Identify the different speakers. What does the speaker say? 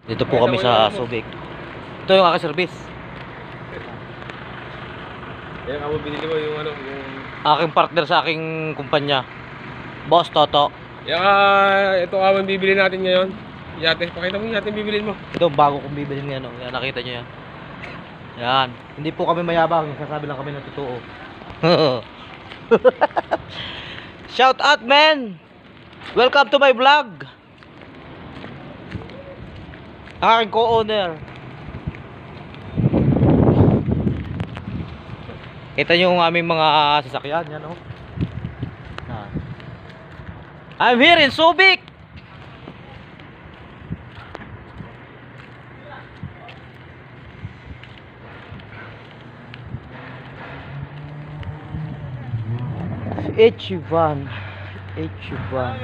Speaker 1: Dito po kami sa Subic. Ito yung aking service.
Speaker 2: Yan ako binili mo yung ano, yung...
Speaker 1: Aking partner sa aking kumpanya. Boss Toto.
Speaker 2: Yan ito ang bibili natin ngayon. Yate, pakita mo yung yate bibilin mo.
Speaker 1: Ito bago kong bibilin ngayon. Yan, nakita nyo yan. Yan. Hindi po kami mayabang. Sasabi lang kami ng totoo. Shout out, man! Welcome to my vlog. Ang aking co-owner. Kita nyo yung aming mga sasakyan. Yan, oh. Yan. I'm here in Subic. H-Van. H-Van.